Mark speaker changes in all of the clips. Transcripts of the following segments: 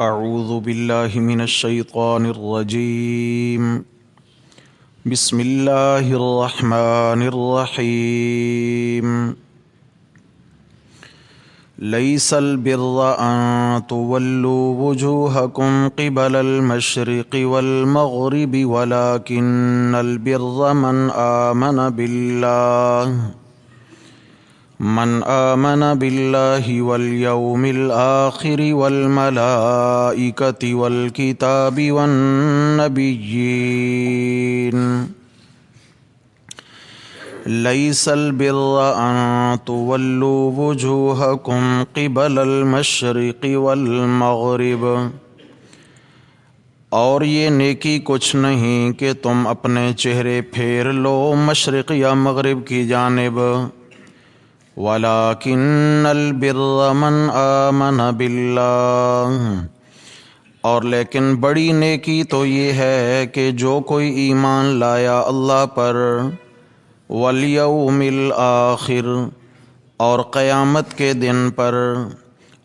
Speaker 1: اعوذ باللہ من الشیطان الرجیم بسم اللہ الرحمن الرحیم لیس البر ان تولوا وجوہکم قبل المشرق والمغرب ولکن البر من آمن باللہ والیوم الآخر والملائکۃ والکتاب والنبیین لیس البر ان تولوا وجوہکم قبل المشرق والمغرب، اور یہ نیکی کچھ نہیں کہ تم اپنے چہرے پھیر لو مشرق یا مغرب کی جانب، وَلَكِنَّ الْبِرَّ مَنْ آمَنَ بِاللَّهِ، اور لیکن بڑی نیکی تو یہ ہے کہ جو کوئی ایمان لایا اللہ پر، وَالْيَوْمِ الْآخِرِ، اور قیامت کے دن پر،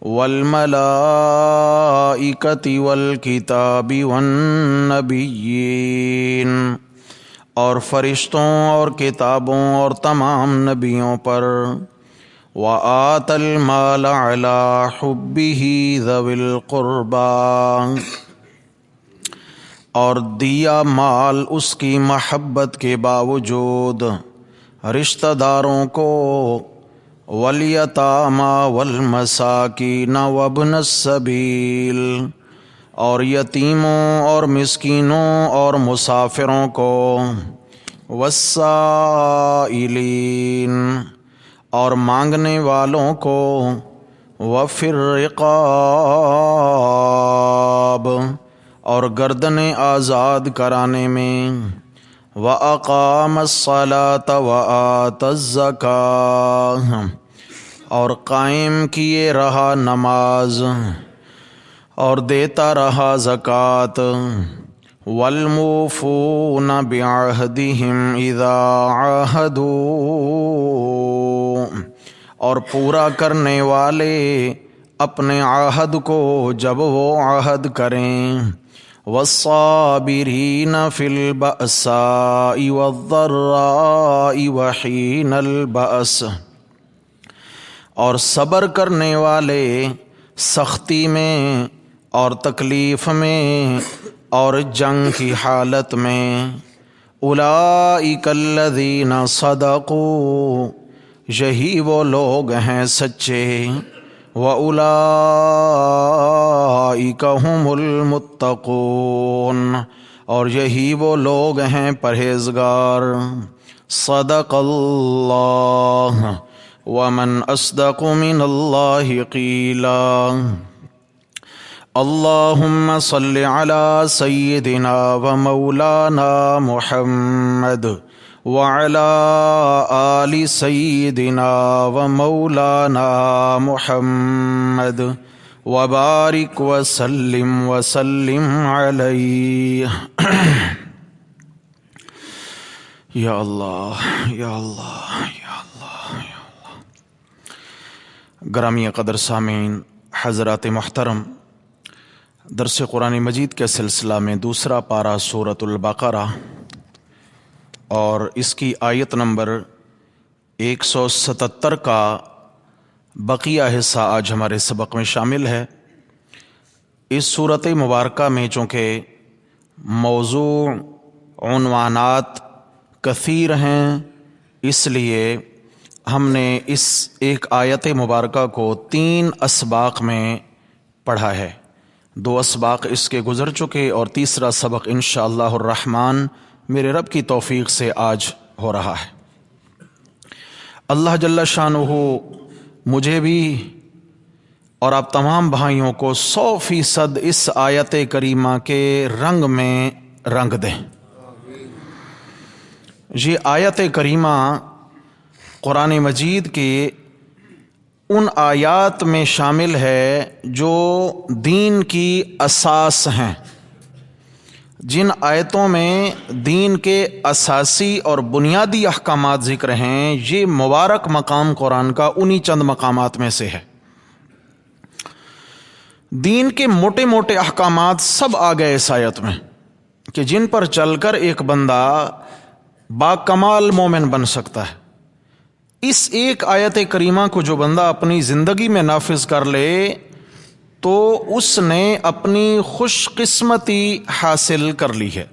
Speaker 1: وَالْمَلَائِكَةِ وَالْكِتَابِ وَالنَّبِيِّينَ، اور فرشتوں اور کتابوں اور تمام نبیوں پر، وَآتَى الْمَالَ عَلَى حُبِّهِ ذَوِي الْقُرْبَى، اور دیا مال اس کی محبت کے باوجود رشتہ داروں کو، وَالْيَتَامَى وَالْمَسَاكِينَ وَابْنَ السَّبِيلِ، اور یتیموں اور مسکینوں اور مسافروں کو، وَالسَّائِلِينَ، اور مانگنے والوں کو، وَفِي الرِّقَابِ، اور گردنیں آزاد کرانے میں، وَأَقَامَ الصَّلَاةَ وَآتَى الزَّكَاةَ، اور قائم کیے رہا نماز اور دیتا رہا زکوٰۃ، وَالْمُوفُونَ بِعَهْدِهِمْ إِذَا عَاهَدُوا، اور پورا کرنے والے اپنے عہد کو جب وہ عہد کریں، وَالصَّابِرِينَ فِي الْبَأْسَاءِ وَالضَّرَّاءِ وَحِينَ الْبَأْسِ، اور صبر کرنے والے سختی میں اور تکلیف میں اور جنگ کی حالت میں، اولئک الذین صدقوا، یہی وہ لوگ ہیں سچے، وَأُولَئِکَ هُمُ الْمُتَّقُونَ، اور یہی وہ لوگ ہیں پرہیزگار۔ صدق اللہ، ومن اصدق من اللہ قیلا۔ اللہم صل علی سیدنا و مولانا محمد وعلی آل سیدنا و مولانا محمد وبارک وسلم علیہ۔ یا اللہ یا اللہ یا اللہ یا اللہ۔ گرامی قدر سامعین، حضرات محترم، درس قرآن مجید کے سلسلہ میں دوسرا پارہ سورۃ البقرہ اور اس کی آیت نمبر 177 کا بقیہ حصہ آج ہمارے سبق میں شامل ہے۔ اس صورت مبارکہ میں چونکہ موضوع عنوانات کثیر ہیں، اس لیے ہم نے اس ایک آیت مبارکہ کو 3 اسباق میں پڑھا ہے۔ 2 اسباق اس کے گزر چکے اور تیسرا سبق انشاءاللہ الرحمن میرے رب کی توفیق سے آج ہو رہا ہے۔ اللہ جل شانہ مجھے بھی اور آپ تمام بھائیوں کو 100% اس آیت کریمہ کے رنگ میں رنگ دیں۔ یہ آیت کریمہ قرآن مجید کے ان آیات میں شامل ہے جو دین کی اساس ہیں، جن آیتوں میں دین کے اساسی اور بنیادی احکامات ذکر ہیں۔ یہ مبارک مقام قرآن کا انہی چند مقامات میں سے ہے۔ دین کے موٹے موٹے احکامات سب آ گئے اس آیت میں کہ جن پر چل کر ایک بندہ با کمال مومن بن سکتا ہے۔ اس ایک آیت کریمہ کو جو بندہ اپنی زندگی میں نافذ کر لے تو اس نے اپنی خوش قسمتی حاصل کر لی ہے،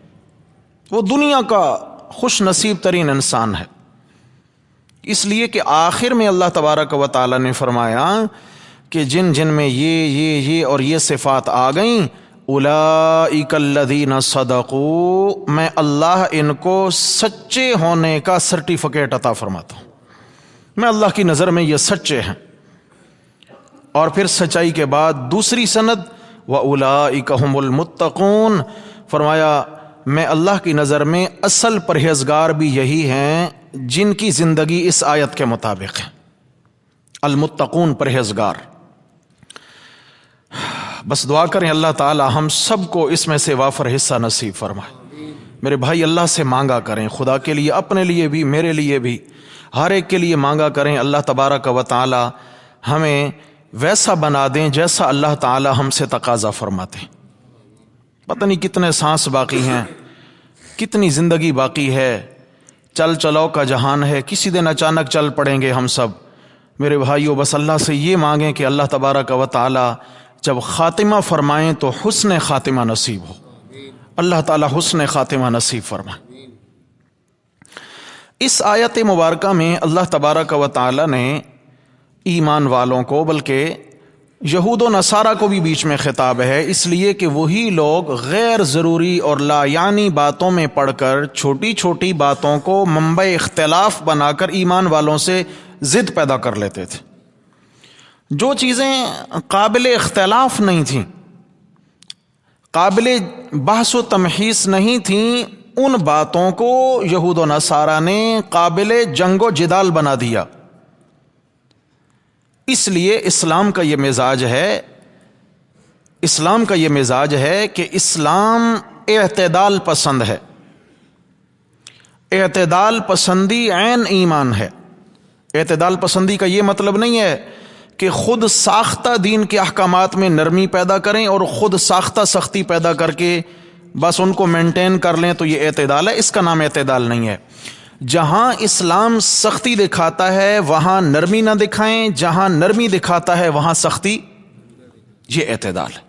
Speaker 1: وہ دنیا کا خوش نصیب ترین انسان ہے۔ اس لیے کہ آخر میں اللہ تبارک و تعالی نے فرمایا کہ جن جن میں یہ اور یہ صفات آ گئیں، اولئک الذین صدقوا، میں اللہ ان کو سچے ہونے کا سرٹیفکیٹ عطا فرماتا ہوں، میں اللہ کی نظر میں یہ سچے ہیں۔ اور پھر سچائی کے بعد دوسری سند وَأُولَئِكَ هُمُ الْمُتَّقُونَ، فرمایا میں اللہ کی نظر میں اصل پرہیزگار بھی یہی ہیں جن کی زندگی اس آیت کے مطابق ہے، المتقون، پرہیزگار۔ بس دعا کریں اللہ تعالی ہم سب کو اس میں سے وافر حصہ نصیب فرمائے۔ میرے بھائی اللہ سے مانگا کریں، خدا کے لیے، اپنے لیے بھی، میرے لیے بھی، ہر ایک کے لیے مانگا کریں اللہ تبارک و تعالی ہمیں ویسا بنا دیں جیسا اللہ تعالی ہم سے تقاضا فرماتے ہیں۔ پتہ نہیں کتنے سانس باقی ہیں، کتنی زندگی باقی ہے، چل چلاؤ کا جہان ہے، کسی دن اچانک چل پڑیں گے ہم سب۔ میرے بھائیوں بس اللہ سے یہ مانگیں کہ اللہ تبارک و تعالی جب خاتمہ فرمائیں تو حسن خاتمہ نصیب ہو، اللہ تعالی حسن خاتمہ نصیب فرمائے۔ اس آیت مبارکہ میں اللہ تبارک و تعالی نے ایمان والوں کو، بلکہ یہود و نصارہ کو بھی بیچ میں خطاب ہے، اس لیے کہ وہی لوگ غیر ضروری اور لا یعنی باتوں میں پڑھ کر چھوٹی چھوٹی باتوں کو منبع اختلاف بنا کر ایمان والوں سے ضد پیدا کر لیتے تھے۔ جو چیزیں قابل اختلاف نہیں تھیں، قابل بحث و تمحیص نہیں تھیں، ان باتوں کو یہود و نصارہ نے قابل جنگ و جدال بنا دیا۔ اس لیے اسلام کا یہ مزاج ہے، اسلام کا یہ مزاج ہے کہ اسلام اعتدال پسند ہے، اعتدال پسندی عین ایمان ہے۔ اعتدال پسندی کا یہ مطلب نہیں ہے کہ خود ساختہ دین کے احکامات میں نرمی پیدا کریں اور خود ساختہ سختی پیدا کر کے بس ان کو مینٹین کر لیں تو یہ اعتدال ہے، اس کا نام اعتدال نہیں ہے۔ جہاں اسلام سختی دکھاتا ہے وہاں نرمی نہ دکھائیں، جہاں نرمی دکھاتا ہے وہاں سختی، یہ اعتدال ہے۔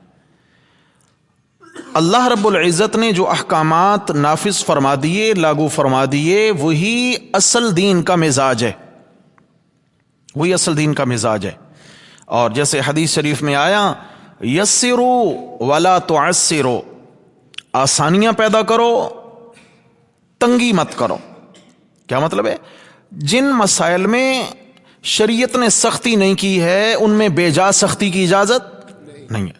Speaker 1: اللہ رب العزت نے جو احکامات نافذ فرما دیے، لاگو فرما دیے، وہی اصل دین کا مزاج ہے، وہی اصل دین کا مزاج ہے۔ اور جیسے حدیث شریف میں آیا یسروا ولا تعسروا، آسانیاں پیدا کرو، تنگی مت کرو۔ کیا مطلب ہے؟ جن مسائل میں شریعت نے سختی نہیں کی ہے ان میں بے جا سختی کی اجازت نہیں ہے،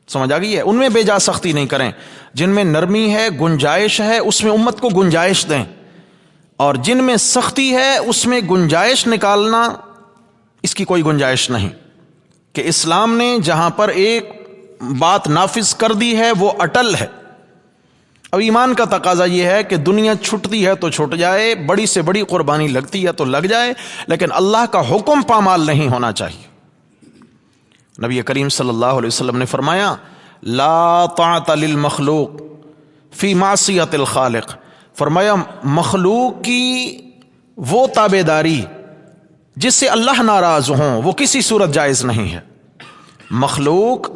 Speaker 1: سمجھ آ گئی ہے؟ ان میں بے جا سختی نہیں کریں۔ جن میں نرمی ہے، گنجائش ہے، اس میں امت کو گنجائش دیں، اور جن میں سختی ہے اس میں گنجائش نکالنا، اس کی کوئی گنجائش نہیں۔ کہ اسلام نے جہاں پر ایک بات نافذ کر دی ہے وہ اٹل ہے۔ اب ایمان کا تقاضا یہ ہے کہ دنیا چھٹتی ہے تو چھٹ جائے، بڑی سے بڑی قربانی لگتی ہے تو لگ جائے، لیکن اللہ کا حکم پامال نہیں ہونا چاہیے۔ نبی کریم صلی اللہ علیہ وسلم نے فرمایا لا طاعت للمخلوق فی معصیت الخالق، فرمایا مخلوق کی وہ تابع داری جس سے اللہ ناراض ہوں وہ کسی صورت جائز نہیں ہے۔ مخلوق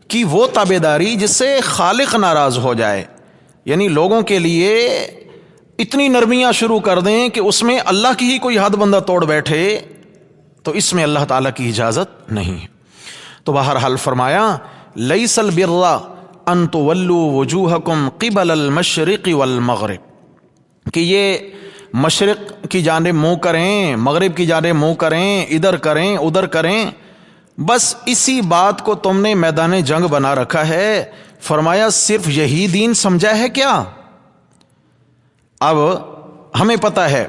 Speaker 1: کی وہ تابع داری جس سے خالق ناراض ہو جائے، یعنی لوگوں کے لیے اتنی نرمیاں شروع کر دیں کہ اس میں اللہ کی ہی کوئی حد بندہ توڑ بیٹھے، تو اس میں اللہ تعالیٰ کی اجازت نہیں ہے۔ تو بہرحال فرمایا لیس البر ان تولوا وجوہکم قبل المشرق والمغرب، کہ یہ مشرق کی جانب منہ کریں، مغرب کی جانب منہ کریں، ادھر کریں ادھر کریں، بس اسی بات کو تم نے میدان جنگ بنا رکھا ہے۔ فرمایا صرف یہی دین سمجھا ہے کیا؟ اب ہمیں پتہ ہے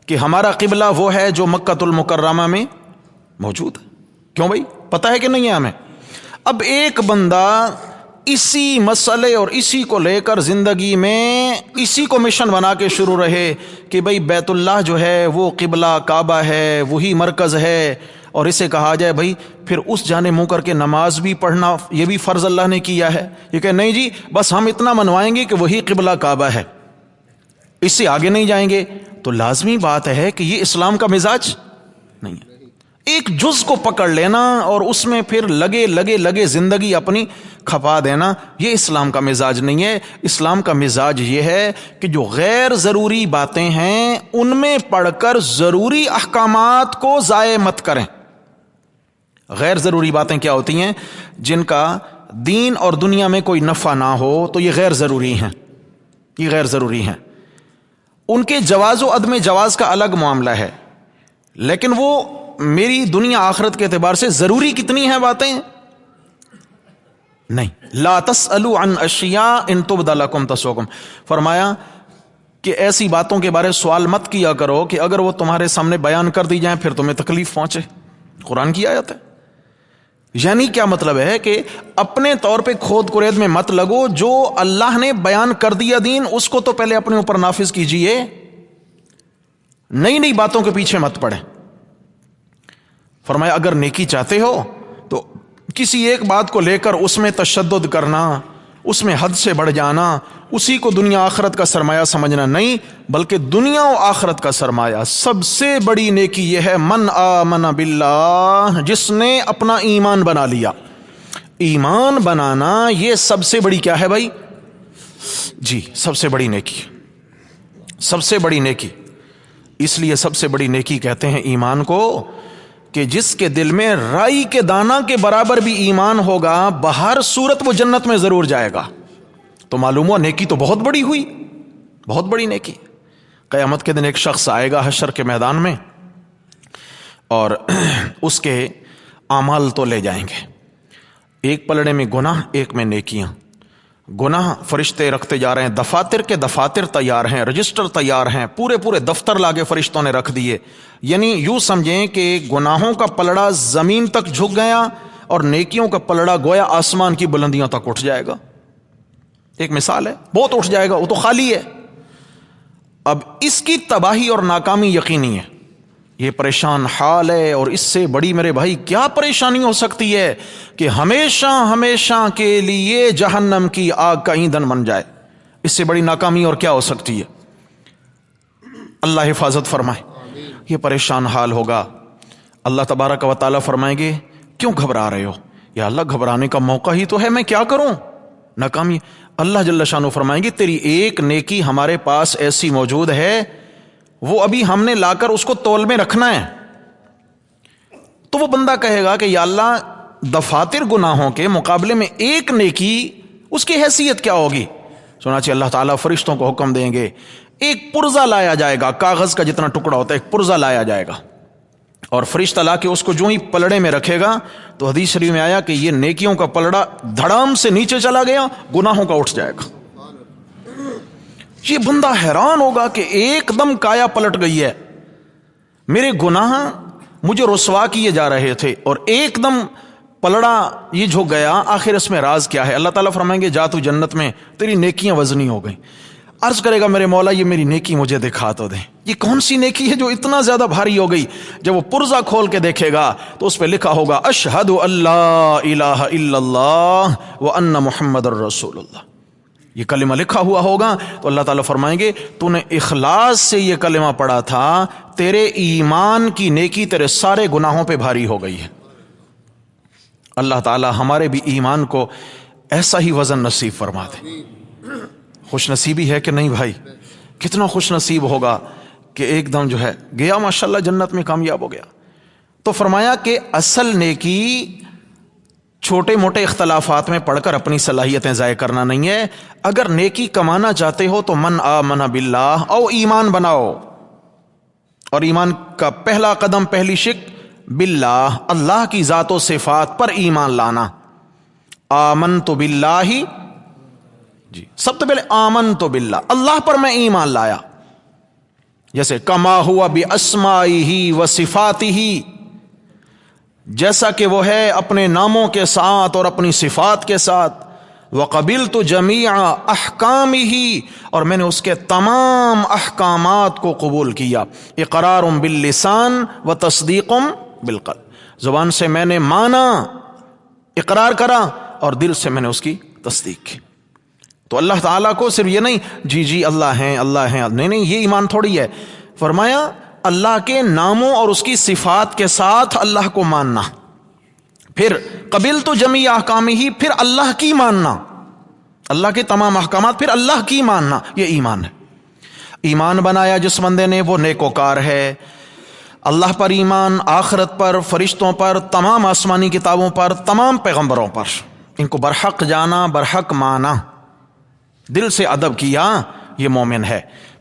Speaker 1: کہ ہمارا قبلہ وہ ہے جو مکۃ المکرمہ میں موجود ہے، کیوں بھائی؟ پتہ ہے کہ نہیں ہے ہمیں؟ اب ایک بندہ اسی مسئلے اور اسی کو لے کر زندگی میں اسی کو مشن بنا کے شروع رہے کہ بھئی بیت اللہ جو ہے وہ قبلہ کعبہ ہے، وہی مرکز ہے، اور اسے کہا جائے بھائی پھر اس جانے منہ کر کے نماز بھی پڑھنا یہ بھی فرض اللہ نے کیا ہے، یہ کہ نہیں جی بس ہم اتنا منوائیں گے کہ وہی قبلہ کعبہ ہے، اس سے آگے نہیں جائیں گے، تو لازمی بات ہے کہ یہ اسلام کا مزاج نہیں ہے۔ ایک جز کو پکڑ لینا اور اس میں پھر لگے زندگی اپنی کھپا دینا، یہ اسلام کا مزاج نہیں ہے۔ اسلام کا مزاج یہ ہے کہ جو غیر ضروری باتیں ہیں ان میں پڑھ کر ضروری احکامات کو ضائع مت کریں۔ غیر ضروری باتیں کیا ہوتی ہیں؟ جن کا دین اور دنیا میں کوئی نفع نہ ہو تو یہ غیر ضروری ہیں، یہ غیر ضروری ہیں۔ ان کے جواز و عدم جواز کا الگ معاملہ ہے، لیکن وہ میری دنیا آخرت کے اعتبار سے ضروری کتنی ہیں باتیں؟ نہیں۔ لا تسألوا عن اشیاء ان تبد لکم تسؤکم، فرمایا کہ ایسی باتوں کے بارے سوال مت کیا کرو کہ اگر وہ تمہارے سامنے بیان کر دی جائیں پھر تمہیں تکلیف پہنچے۔ قرآن کی آیت ہے۔ یعنی کیا مطلب ہے کہ اپنے طور پہ کھود کرید میں مت لگو، جو اللہ نے بیان کر دیا دین اس کو تو پہلے اپنے اوپر نافذ کیجئے، نئی باتوں کے پیچھے مت پڑے۔ فرمایا اگر نیکی چاہتے ہو تو کسی ایک بات کو لے کر اس میں تشدد کرنا، اس میں حد سے بڑھ جانا، اسی کو دنیا آخرت کا سرمایہ سمجھنا نہیں، بلکہ دنیا و آخرت کا سرمایہ سب سے بڑی نیکی یہ ہے من آمن باللہ، جس نے اپنا ایمان بنا لیا۔ ایمان بنانا یہ سب سے بڑی کیا ہے بھائی؟ جی سب سے بڑی نیکی، سب سے بڑی نیکی۔ اس لیے سب سے بڑی نیکی کہتے ہیں ایمان کو کہ جس کے دل میں رائی کے دانہ کے برابر بھی ایمان ہوگا بہر صورت وہ جنت میں ضرور جائے گا۔ تو معلوم ہوا نیکی تو بہت بڑی ہوئی، بہت بڑی نیکی۔ قیامت کے دن ایک شخص آئے گا حشر کے میدان میں اور اس کے اعمال تو لے جائیں گے، ایک پلڑے میں گناہ، ایک میں نیکیاں۔ گناہ فرشتے رکھتے جا رہے ہیں، دفاتر کے دفاتر تیار ہیں، رجسٹر تیار ہیں، پورے دفتر لاگے فرشتوں نے رکھ دیے۔ یعنی یوں سمجھیں کہ گناہوں کا پلڑا زمین تک جھک گیا اور نیکیوں کا پلڑا گویا آسمان کی بلندیوں تک اٹھ جائے گا۔ ایک مثال ہے، بہت اٹھ جائے گا، وہ تو خالی ہے۔ اب اس کی تباہی اور ناکامی یقینی ہے، یہ پریشان حال ہے، اور اس سے بڑی میرے بھائی کیا پریشانی ہو سکتی ہے کہ ہمیشہ کے لیے جہنم کی آگ کا ایندھن بن جائے۔ اس سے بڑی ناکامی اور کیا ہو سکتی ہے؟ اللہ حفاظت فرمائے۔ یہ پریشان حال ہوگا۔ اللہ تبارک و تعالیٰ فرمائیں گے کیوں گھبرا رہے ہو؟ یا اللہ گھبرانے کا موقع ہی تو ہے، میں کیا کروں؟ ناکامی۔ اللہ جل شانہ فرمائیں گے تیری ایک نیکی ہمارے پاس ایسی موجود ہے، وہ ابھی ہم نے لا کر اس کو تول میں رکھنا ہے۔ تو وہ بندہ کہے گا کہ یا اللہ دفاتر گناہوں کے مقابلے میں ایک نیکی، اس کی حیثیت کیا ہوگی؟ چنانچہ اللہ تعالیٰ فرشتوں کو حکم دیں گے، ایک پرزہ لایا جائے گا، کاغذ کا جتنا ٹکڑا ہوتا ہے ایک پرزہ لایا جائے گا، اور فرشتہ لا کے اس کو جو ہی پلڑے میں رکھے گا تو حدیث شریف میں آیا کہ یہ نیکیوں کا پلڑا دھڑام سے نیچے چلا گیا، گناہوں کا اٹھ جائے گا۔ یہ بندہ حیران ہوگا کہ ایک دم کایا پلٹ گئی ہے، میرے گناہ مجھے رسوا کیے جا رہے تھے اور ایک دم پلڑا یہ جھک گیا، آخر اس میں راز کیا ہے؟ اللہ تعالیٰ فرمائیں گے جا تو جنت میں، تیری نیکیاں وزنی ہو گئیں۔ عرض کرے گا میرے مولا یہ میری نیکی مجھے دکھا تو دیں، یہ کون سی نیکی ہے جو اتنا زیادہ بھاری ہو گئی؟ جب وہ پرزہ کھول کے دیکھے گا تو اس پہ لکھا ہوگا اشہد اللہ الہ الا اللہ وان محمد الرسول اللہ، یہ کلمہ لکھا ہوا ہوگا۔ تو اللہ تعالیٰ فرمائیں گے تو نے اخلاص سے یہ کلمہ پڑھا تھا، تیرے ایمان کی نیکی تیرے سارے گناہوں پہ بھاری ہو گئی ہے۔ اللہ تعالیٰ ہمارے بھی ایمان کو ایسا ہی وزن نصیب فرما دے۔ خوش نصیبی ہے کہ نہیں بھائی؟ کتنا خوش نصیب ہوگا کہ ایک دم جو ہے گیا ماشاءاللہ جنت میں کامیاب ہو گیا۔ تو فرمایا کہ اصل نیکی چھوٹے موٹے اختلافات میں پڑھ کر اپنی صلاحیتیں ضائع کرنا نہیں ہے۔ اگر نیکی کمانا چاہتے ہو تو من آمن باللہ، او ایمان بناؤ، اور ایمان کا پہلا قدم، پہلی شک باللہ، اللہ کی ذات و صفات پر ایمان لانا۔ آمنت باللہ، جی سب سے پہلے آمنت باللہ، اللہ پر میں ایمان لایا، جیسے کما ہوا باسمائہ و صفاتہ، جیسا کہ وہ ہے اپنے ناموں کے ساتھ اور اپنی صفات کے ساتھ۔ وقبلت جمیع احکامہ، اور میں نے اس کے تمام احکامات کو قبول کیا۔ اقرار باللسان و تصدیق بالقلب، زبان سے میں نے مانا، اقرار کرا، اور دل سے میں نے اس کی تصدیق کی۔ تو اللہ تعالیٰ کو صرف یہ نہیں جی اللہ ہیں اللہ ہیں، نہیں، یہ ایمان تھوڑی ہے۔ فرمایا اللہ کے ناموں اور اس کی صفات کے ساتھ اللہ کو ماننا، پھر قبلت جمیع احکامہ، پھر اللہ کی ماننا، اللہ کے تمام احکامات، پھر اللہ کی ماننا، یہ ایمان ہے۔ ایمان بنایا جس بندے نے وہ نیکوکار ہے۔ اللہ پر ایمان، آخرت پر، فرشتوں پر، تمام آسمانی کتابوں پر، تمام پیغمبروں پر، ان کو برحق جانا، برحق مانا، دل سے ادب کیا، یہ مومن ہے۔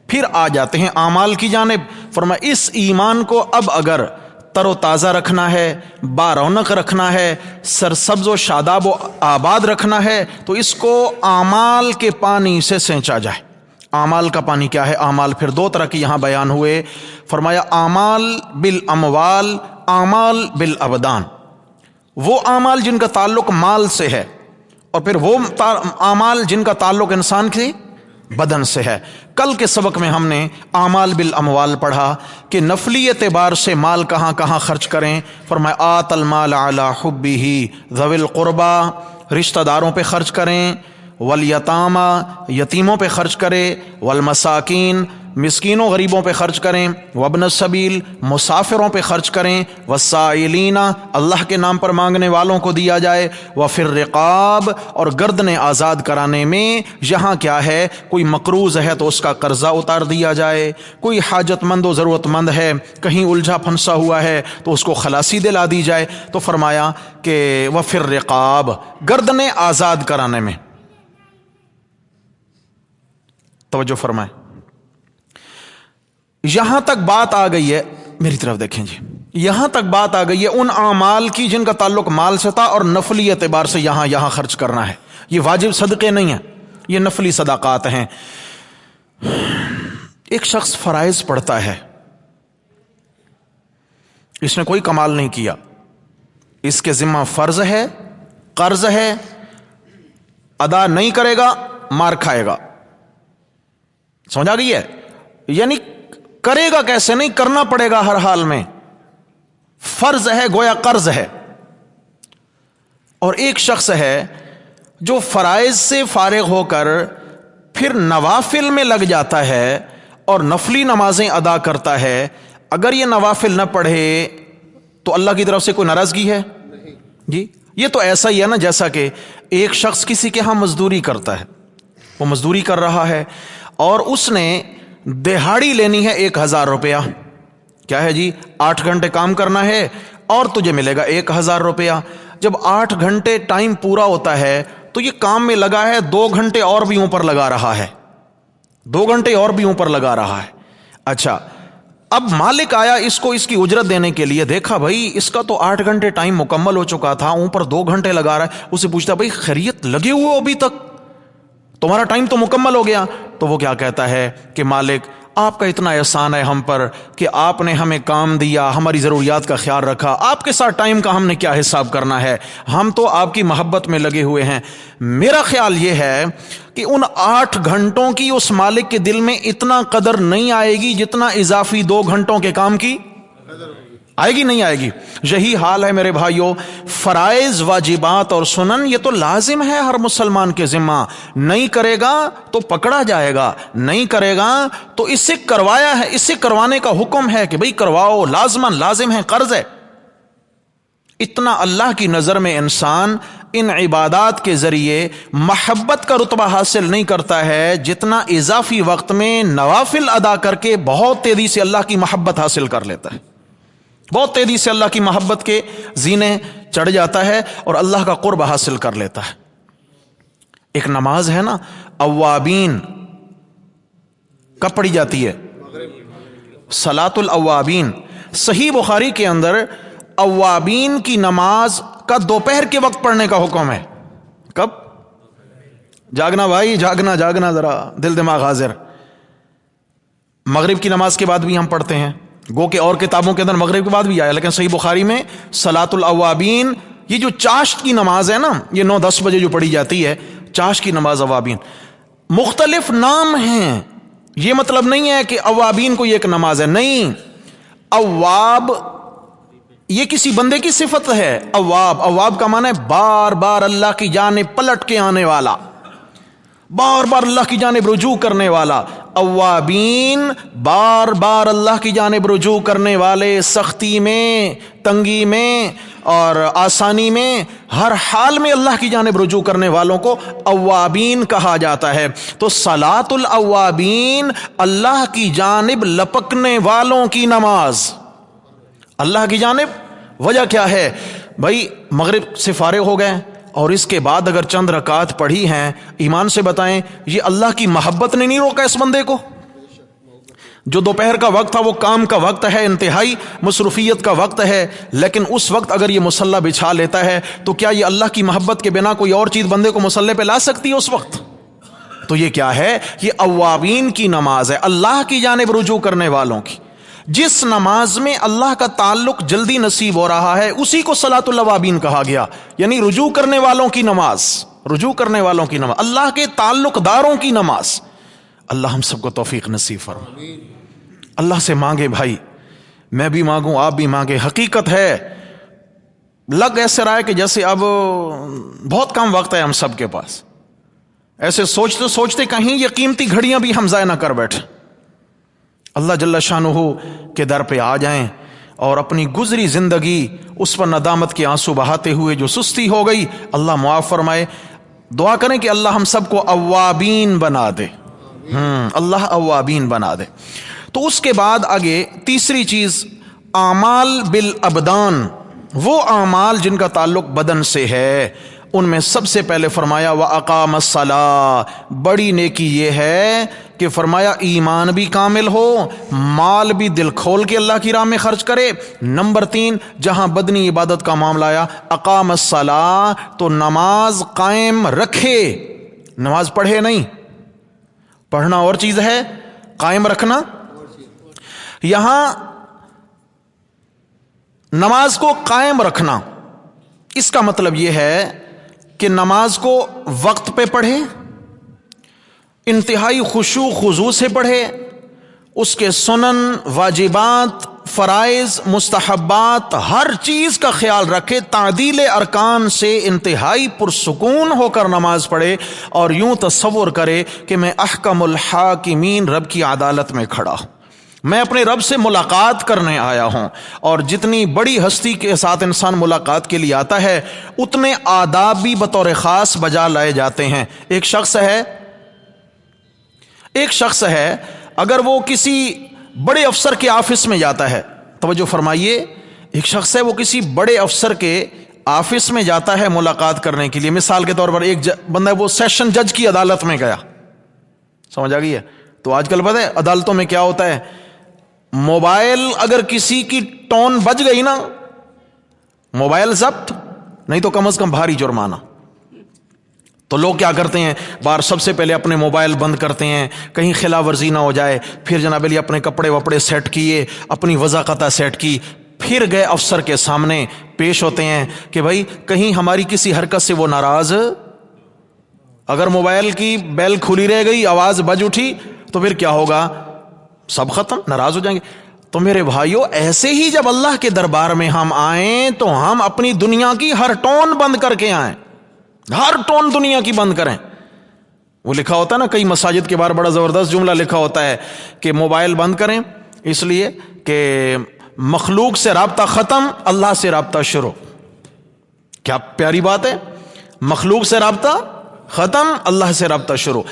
Speaker 1: پھر آ جاتے ہیں اعمال کی جانب۔ فرمایا اس ایمان کو اب اگر تر و تازہ رکھنا ہے، بارونق رکھنا ہے، سرسبز و شاداب و آباد رکھنا ہے، تو اس کو اعمال کے پانی سے سینچا جائے۔ اعمال کا پانی کیا ہے؟ اعمال پھر دو طرح کے یہاں بیان ہوئے۔ فرمایا اعمال بالاموال، اعمال بالابدان، وہ اعمال جن کا تعلق مال سے ہے، اور پھر وہ اعمال جن کا تعلق انسان کے بدن سے ہے۔ کل کے سبق میں ہم نے اعمال بالاموال پڑھا کہ نفلی اعتبار سے مال کہاں کہاں خرچ کریں۔ فرمایا آت المال علی حبہ ذوی القربا، رشتہ داروں پہ خرچ کریں، والیتاما، یتیموں پہ خرچ کرے، والمساکین، مسکینوں غریبوں پہ خرچ کریں، وابن السبیل، مسافروں پہ خرچ کریں، والسائلین، اللہ کے نام پر مانگنے والوں کو دیا جائے، وفی الرقاب، اور گردنیں آزاد کرانے میں یہاں کیا ہے، کوئی مقروض ہے تو اس کا قرضہ اتار دیا جائے، کوئی حاجت مند و ضرورت مند ہے، کہیں الجھا پھنسا ہوا ہے تو اس کو خلاصی دلا دی جائے۔ تو فرمایا کہ وفی الرقاب، گردنیں آزاد کرانے میں، توجہ فرمائیں، یہاں تک بات آ گئی ہے، میری طرف دیکھیں جی، یہاں تک بات آ گئی ہے ان اعمال کی جن کا تعلق مال سے تھا، اور نفلی اعتبار سے یہاں خرچ کرنا ہے۔ یہ واجب صدقے نہیں ہیں، یہ نفلی صدقات ہیں۔ ایک شخص فرائض پڑھتا ہے، اس نے کوئی کمال نہیں کیا، اس کے ذمہ فرض ہے، قرض ہے، ادا نہیں کرے گا مار کھائے گا، سمجھا گئی ہے؟ یعنی کرے گا کیسے؟ نہیں، کرنا پڑے گا ہر حال میں، فرض ہے، گویا قرض ہے۔ اور ایک شخص ہے جو فرائض سے فارغ ہو کر پھر نوافل میں لگ جاتا ہے اور نفلی نمازیں ادا کرتا ہے۔ اگر یہ نوافل نہ پڑھے تو اللہ کی طرف سے کوئی ناراضگی ہے؟ جی، یہ تو ایسا ہی ہے نا جیسا کہ ایک شخص کسی کے ہاں مزدوری کرتا ہے، وہ مزدوری کر رہا ہے اور اس نے دہاڑی لینی ہے 1000 روپیہ، کیا ہے جی، 8 گھنٹے کام کرنا ہے اور تجھے ملے گا 1000 روپیہ۔ جب 8 گھنٹے ٹائم پورا ہوتا ہے تو یہ کام میں لگا ہے، 2 گھنٹے اور بھی اوپر لگا رہا ہے، 2 گھنٹے اور بھی اوپر لگا رہا ہے۔ اچھا، اب مالک آیا اس کو اس کی اجرت دینے کے لیے، دیکھا بھائی اس کا تو 8 گھنٹے ٹائم مکمل ہو چکا تھا، اوپر 2 گھنٹے لگا رہا ہے۔ اسے پوچھتا بھائی خیریت، لگے ہوئے ہو ابھی تک، تمہارا ٹائم تو مکمل ہو گیا؟ تو وہ کیا کہتا ہے کہ مالک آپ کا اتنا احسان ہے ہم پر کہ آپ نے ہمیں کام دیا، ہماری ضروریات کا خیال رکھا، آپ کے ساتھ ٹائم کا ہم نے کیا حساب کرنا ہے، ہم تو آپ کی محبت میں لگے ہوئے ہیں۔ میرا خیال یہ ہے کہ ان 8 گھنٹوں کی اس مالک کے دل میں اتنا قدر نہیں آئے گی جتنا اضافی 2 گھنٹوں کے کام کی آئے گی، نہیں آئے گی۔ یہی حال ہے میرے بھائیوں، فرائض، واجبات اور سنن یہ تو لازم ہے ہر مسلمان کے ذمہ، نہیں کرے گا تو پکڑا جائے گا، نہیں کرے گا تو اس سے کروایا ہے، اس سے کروانے کا حکم ہے کہ بھئی کرواؤ، لازماً لازم ہے، قرض ہے۔ اتنا اللہ کی نظر میں انسان ان عبادات کے ذریعے محبت کا رتبہ حاصل نہیں کرتا ہے جتنا اضافی وقت میں نوافل ادا کر کے بہت تیزی سے اللہ کی محبت حاصل کر لیتا ہے، بہت تیزی سے اللہ کی محبت کے زینے چڑھ جاتا ہے اور اللہ کا قرب حاصل کر لیتا ہے۔ ایک نماز ہے نا اوابین، کب پڑھی جاتی ہے؟ صلاۃ الاوابین۔ صحیح بخاری کے اندر اوابین کی نماز کا دوپہر کے وقت پڑھنے کا حکم ہے۔ کب؟ جاگنا بھائی، جاگنا جاگنا، ذرا دل دماغ حاضر۔ مغرب کی نماز کے بعد بھی ہم پڑھتے ہیں، گو کہ اور کتابوں کے اندر مغرب کے بعد بھی آیا، لیکن صحیح بخاری میں صلاۃ الاوابین، یہ جو چاشت کی نماز ہے نا، یہ 9-10 بجے جو پڑھی جاتی ہے، چاشت کی نماز اوابین۔ مختلف نام ہیں، یہ مطلب نہیں ہے کہ اوابین کو یہ ایک نماز ہے، نہیں، اواب یہ کسی بندے کی صفت ہے. اواب، اواب کا معنی ہے بار بار اللہ کی جانب پلٹ کے آنے والا، بار بار اللہ کی جانب رجوع کرنے والا. اوابین بار بار اللہ کی جانب رجوع کرنے والے، سختی میں، تنگی میں اور آسانی میں، ہر حال میں اللہ کی جانب رجوع کرنے والوں کو اوابین کہا جاتا ہے. تو صلاۃ الاوابین اللہ کی جانب لپکنے والوں کی نماز. اللہ کی جانب وجہ کیا ہے بھائی؟ مغرب سے فارغ ہو گئے اور اس کے بعد اگر چند رکعت پڑھی ہیں، ایمان سے بتائیں یہ اللہ کی محبت نے نہیں روکا اس بندے کو؟ جو دوپہر کا وقت تھا وہ کام کا وقت ہے، انتہائی مصروفیت کا وقت ہے، لیکن اس وقت اگر یہ مصلی بچھا لیتا ہے تو کیا یہ اللہ کی محبت کے بنا کوئی اور چیز بندے کو مصلی پہ لا سکتی ہے اس وقت؟ تو یہ کیا ہے؟ یہ اوابین کی نماز ہے، اللہ کی جانب رجوع کرنے والوں کی. جس نماز میں اللہ کا تعلق جلدی نصیب ہو رہا ہے اسی کو صلاۃ الاوابین کہا گیا، یعنی رجوع کرنے والوں کی نماز، رجوع کرنے والوں کی نماز، اللہ کے تعلق داروں کی نماز. اللہ ہم سب کو توفیق نصیب فرمائے. اللہ سے مانگے بھائی، میں بھی مانگوں، آپ بھی مانگے. حقیقت ہے لگ ایسے رہا ہے کہ جیسے اب بہت کم وقت ہے ہم سب کے پاس، ایسے سوچتے سوچتے کہیں یہ قیمتی گھڑیاں بھی ہم ضائع نہ کر بیٹھے. اللہ جل شانہ کے در پہ آ جائیں اور اپنی گزری زندگی اس پر ندامت کے آنسو بہاتے ہوئے جو سستی ہو گئی اللہ معاف فرمائے. دعا کریں کہ اللہ ہم سب کو اوابین بنا دے. اللہ اوابین بنا دے. تو اس کے بعد آگے تیسری چیز اعمال بالابدان، وہ اعمال جن کا تعلق بدن سے ہے. ان میں سب سے پہلے فرمایا وَأَقَامَ الصَّلَاةَ، بڑی نیکی یہ ہے کہ فرمایا ایمان بھی کامل ہو، مال بھی دل کھول کے اللہ کی راہ میں خرچ کرے. نمبر 3 جہاں بدنی عبادت کا معاملہ آیا اقام الصلاۃ، تو نماز قائم رکھے، نماز پڑھے نہیں. پڑھنا اور چیز ہے، قائم رکھنا. یہاں نماز کو قائم رکھنا، اس کا مطلب یہ ہے کہ نماز کو وقت پہ پڑھے، انتہائی خشوع خضوع سے پڑھے، اس کے سنن، واجبات، فرائض، مستحبات، ہر چیز کا خیال رکھے، تعدیل ارکان سے انتہائی پرسکون ہو کر نماز پڑھے اور یوں تصور کرے کہ میں احکم الحاکمین رب کی عدالت میں کھڑا ہوں، میں اپنے رب سے ملاقات کرنے آیا ہوں. اور جتنی بڑی ہستی کے ساتھ انسان ملاقات کے لیے آتا ہے اتنے آداب بھی بطور خاص بجا لائے جاتے ہیں. ایک شخص ہے اگر وہ کسی بڑے افسر کے آفس میں جاتا ہے، توجہ فرمائیے، ایک شخص ہے وہ کسی بڑے افسر کے آفس میں جاتا ہے ملاقات کرنے کے لیے. مثال کے طور پر ایک بندہ وہ سیشن جج کی عدالت میں گیا، سمجھ آ گئی ہے؟ تو آج کل پتہ ہے عدالتوں میں کیا ہوتا ہے، موبائل اگر کسی کی ٹون بج گئی نا، موبائل ضبط، نہیں تو کم از کم بھاری جرمانہ. تو لوگ کیا کرتے ہیں، بار سب سے پہلے اپنے موبائل بند کرتے ہیں کہیں خلاف ورزی نہ ہو جائے، پھر جناب علی اپنے کپڑے وپڑے سیٹ کیے، اپنی وضاقتہ سیٹ کی، پھر گئے افسر کے سامنے پیش ہوتے ہیں کہ بھائی کہیں ہماری کسی حرکت سے وہ ناراض، اگر موبائل کی بیل کھلی رہ گئی، آواز بج اٹھی تو پھر کیا ہوگا، سب ختم، ناراض ہو جائیں گے. تو میرے بھائیو ایسے ہی جب اللہ کے دربار میں ہم آئیں تو ہم اپنی دنیا کی ہر ٹون بند کر کے آئیں، ہر ٹون دنیا کی بند کریں. وہ لکھا ہوتا ہے نا، کئی مساجد کے باہر بڑا زبردست جملہ لکھا ہوتا ہے کہ موبائل بند کریں اس لیے کہ مخلوق سے رابطہ ختم، اللہ سے رابطہ شروع. کیا پیاری بات ہے، مخلوق سے رابطہ ختم، اللہ سے رابطہ شروع.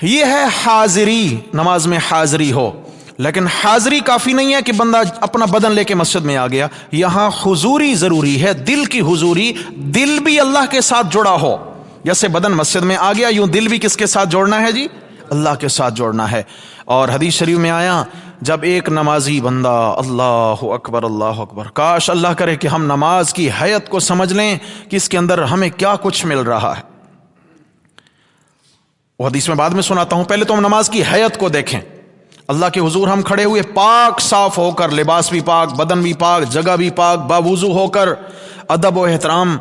Speaker 1: یہ ہے حاضری، نماز میں حاضری ہو. لیکن حاضری کافی نہیں ہے کہ بندہ اپنا بدن لے کے مسجد میں آ گیا، یہاں حضوری ضروری ہے، دل کی حضوری، دل بھی اللہ کے ساتھ جڑا ہو. جیسے بدن مسجد میں آ گیا یوں دل بھی کس کے ساتھ جوڑنا ہے جی، اللہ کے ساتھ جوڑنا ہے. اور حدیث شریف میں آیا جب ایک نمازی بندہ اللہ اکبر اللہ اکبر، کاش اللہ کرے کہ ہم نماز کی حیت کو سمجھ لیں کہ اس کے اندر ہمیں کیا کچھ مل رہا ہے. وہ حدیث میں بعد میں سناتا ہوں، پہلے تو ہم نماز کی حیت کو دیکھیں. اللہ کے حضور ہم کھڑے ہوئے پاک صاف ہو کر، لباس بھی پاک، بدن بھی پاک، جگہ بھی پاک، باوضو ہو کر، ادب و احترام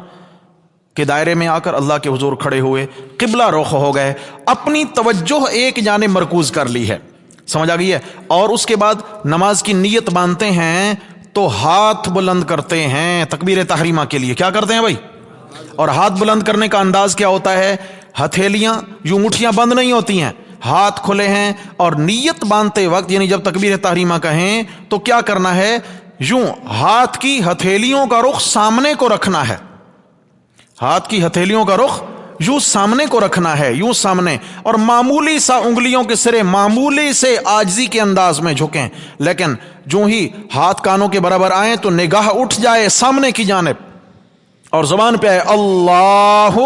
Speaker 1: کے دائرے میں آ کر اللہ کے حضور کھڑے ہوئے، قبلہ رخ ہو گئے، اپنی توجہ ایک جانب مرکوز کر لی ہے، سمجھ آ گئی ہے. اور اس کے بعد نماز کی نیت باندھتے ہیں تو ہاتھ بلند کرتے ہیں تکبیر تحریمہ کے لیے. کیا کرتے ہیں بھائی؟ اور ہاتھ بلند کرنے کا انداز کیا ہوتا ہے؟ ہتھیلیاں یوں مٹھیاں بند نہیں ہوتی ہیں, ہاتھ کھلے ہیں, اور نیت باندھتے وقت یعنی جب تکبیر تحریمہ کہیں تو کیا کرنا ہے؟ یوں ہاتھ کی ہتھیلیوں کا رخ سامنے کو رکھنا ہے, ہاتھ کی ہتھیلیوں کا رخ یوں سامنے کو رکھنا ہے, یوں سامنے, اور معمولی سا انگلیوں کے سرے معمولی سے عاجزی کے انداز میں جھکیں, لیکن جو ہی ہاتھ کانوں کے برابر آئیں تو نگاہ اٹھ جائے سامنے کی جانب اور زبان پہ آئے اللہ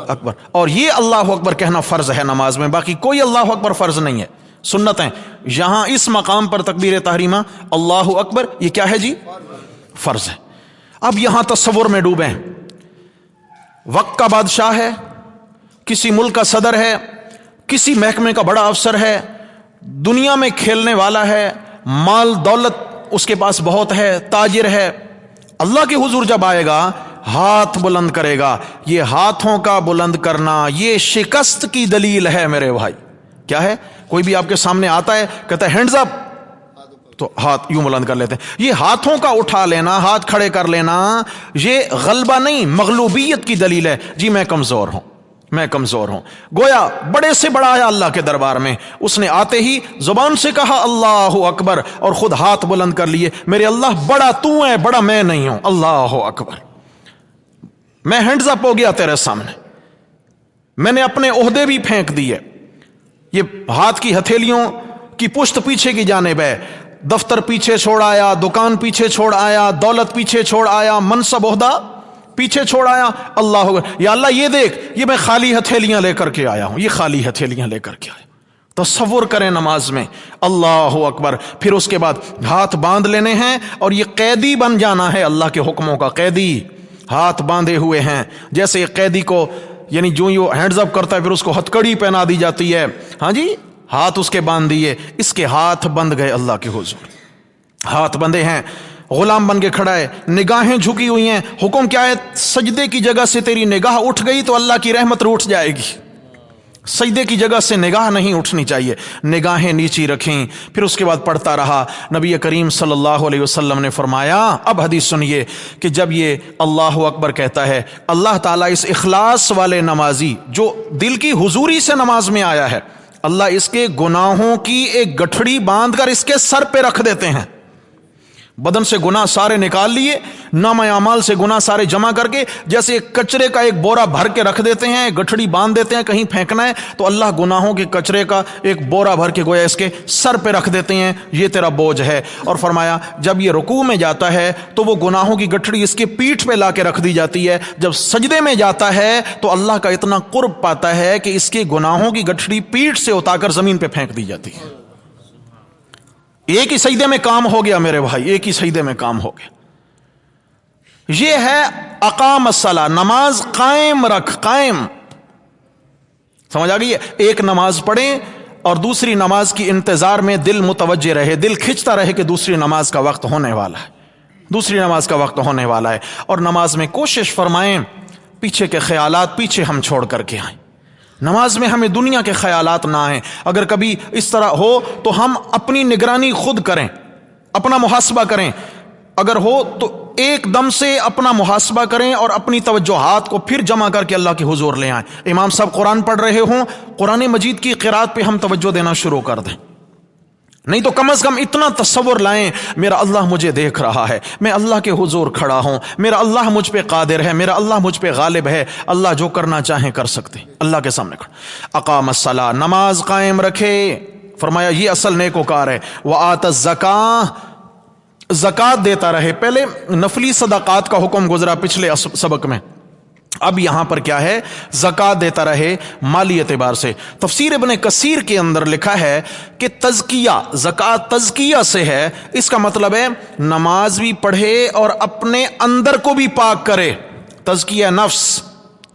Speaker 1: اکبر. اور یہ اللہ اکبر کہنا فرض ہے نماز میں, باقی کوئی اللہ اکبر فرض نہیں ہے, سنت ہیں. یہاں اس مقام پر تکبیر تحریمہ اللہ اکبر یہ کیا ہے جی؟ فرض ہے. اب یہاں تصور میں ڈوبیں, وقت کا بادشاہ ہے, کسی ملک کا صدر ہے, کسی محکمے کا بڑا افسر ہے, دنیا میں کھیلنے والا ہے, مال دولت اس کے پاس بہت ہے, تاجر ہے. اللہ کے حضور جب آئے گا ہاتھ بلند کرے گا. یہ ہاتھوں کا بلند کرنا یہ شکست کی دلیل ہے میرے بھائی. کیا ہے؟ کوئی بھی آپ کے سامنے آتا ہے کہتا ہے ہینڈز اپ, تو ہاتھ یوں بلند کر لیتے ہیں. یہ ہاتھوں کا اٹھا لینا, ہاتھ کھڑے کر لینا, یہ غلبہ نہیں مغلوبیت کی دلیل ہے. جی میں کمزور ہوں, میں کمزور ہوں. گویا بڑے سے بڑا آیا اللہ کے دربار میں, اس نے آتے ہی زبان سے کہا اللہ اکبر اور خود ہاتھ بلند کر لیے. میرے اللہ بڑا تو ہے, بڑا میں نہیں ہوں. اللہ اکبر, میں ہینڈز اپ ہو گیا تیرے سامنے, میں نے اپنے عہدے بھی پھینک دیے. یہ ہاتھ کی ہتھیلیوں کی پشت پیچھے کی جانب ہے, دفتر پیچھے چھوڑ آیا, دکان پیچھے چھوڑ آیا, دولت پیچھے چھوڑ آیا, منصب عہدہ پیچھے چھوڑ آیا. اللہ یا اللہ یہ دیکھ, یہ میں خالی ہتھیلیاں لے کر کے آیا ہوں, یہ خالی ہتھیلیاں لے کر کے آیا. تصور کریں نماز میں اللہ اکبر. پھر اس کے بعد ہاتھ باندھ لینے ہیں اور یہ قیدی بن جانا ہے اللہ کے حکموں کا. قیدی ہاتھ باندھے ہوئے ہیں, جیسے ایک قیدی کو یعنی جو یہ ہینڈز اپ کرتا ہے پھر اس کو ہتکڑی پہنا دی جاتی ہے. ہاں جی, ہاتھ اس کے باندھ دیے, اس کے ہاتھ بند گئے اللہ کے حضور. ہاتھ بندے ہیں, غلام بن کے کھڑا ہے, نگاہیں جھکی ہوئی ہیں. حکم کیا ہے؟ سجدے کی جگہ سے تیری نگاہ اٹھ گئی تو اللہ کی رحمت روٹ جائے گی. سجدے کی جگہ سے نگاہ نہیں اٹھنی چاہیے, نگاہیں نیچی رکھیں. پھر اس کے بعد پڑھتا رہا. نبی کریم صلی اللہ علیہ وسلم نے فرمایا, اب حدیث سنیے, کہ جب یہ اللہ اکبر کہتا ہے اللہ تعالیٰ اس اخلاص والے نمازی جو دل کی حضوری سے نماز میں آیا ہے, اللہ اس کے گناہوں کی ایک گٹھڑی باندھ کر اس کے سر پہ رکھ دیتے ہیں. بدن سے گناہ سارے نکال لیے, نامہ اعمال سے گناہ سارے جمع کر کے جیسے ایک کچرے کا ایک بورا بھر کے رکھ دیتے ہیں, گٹھڑی باندھ دیتے ہیں, کہیں پھینکنا ہے تو اللہ گناہوں کے کچرے کا ایک بورا بھر کے گویا اس کے سر پہ رکھ دیتے ہیں, یہ تیرا بوجھ ہے. اور فرمایا جب یہ رکوع میں جاتا ہے تو وہ گناہوں کی گٹھڑی اس کے پیٹھ پہ لا کے رکھ دی جاتی ہے. جب سجدے میں جاتا ہے تو اللہ کا اتنا قرب پاتا ہے کہ اس کے گناہوں کی گٹھڑی پیٹھ سے اٹھا کر زمین پہ پھینک دی جاتی ہے. ایک ہی سجدے میں کام ہو گیا میرے بھائی, ایک ہی سجدے میں کام ہو گیا. یہ ہے اقام الصلاۃ, نماز قائم رکھ, قائم. سمجھ آ گئی ہے؟ ایک نماز پڑھیں اور دوسری نماز کی انتظار میں دل متوجہ رہے, دل کھنچتا رہے کہ دوسری نماز کا وقت ہونے والا ہے, دوسری نماز کا وقت ہونے والا ہے. اور نماز میں کوشش فرمائیں پیچھے کے خیالات پیچھے ہم چھوڑ کر کے آئیں. نماز میں ہمیں دنیا کے خیالات نہ آئیں. اگر کبھی اس طرح ہو تو ہم اپنی نگرانی خود کریں, اپنا محاسبہ کریں. اگر ہو تو ایک دم سے اپنا محاسبہ کریں اور اپنی توجہات کو پھر جمع کر کے اللہ کے حضور لے آئیں. امام صاحب قرآن پڑھ رہے ہوں, قرآن مجید کی قرات پہ ہم توجہ دینا شروع کر دیں. نہیں تو کم از کم اتنا تصور لائیں, میرا اللہ مجھے دیکھ رہا ہے, میں اللہ کے حضور کھڑا ہوں, میرا اللہ مجھ پہ قادر ہے, میرا اللہ مجھ پہ غالب ہے, اللہ جو کرنا چاہیں کر سکتے, اللہ کے سامنے کھڑا. اقام الصلاۃ, نماز قائم رکھے. فرمایا یہ اصل نیکوکار ہے. وآت الزکاۃ, زکات دیتا رہے. پہلے نفلی صدقات کا حکم گزرا پچھلے سبق میں, اب یہاں پر کیا ہے؟ زکات دیتا رہے مالی اعتبار سے. تفسیر ابن کثیر کے اندر لکھا ہے کہ تزکیہ, زکات تزکیہ سے ہے. اس کا مطلب ہے نماز بھی پڑھے اور اپنے اندر کو بھی پاک کرے. تزکیہ نفس,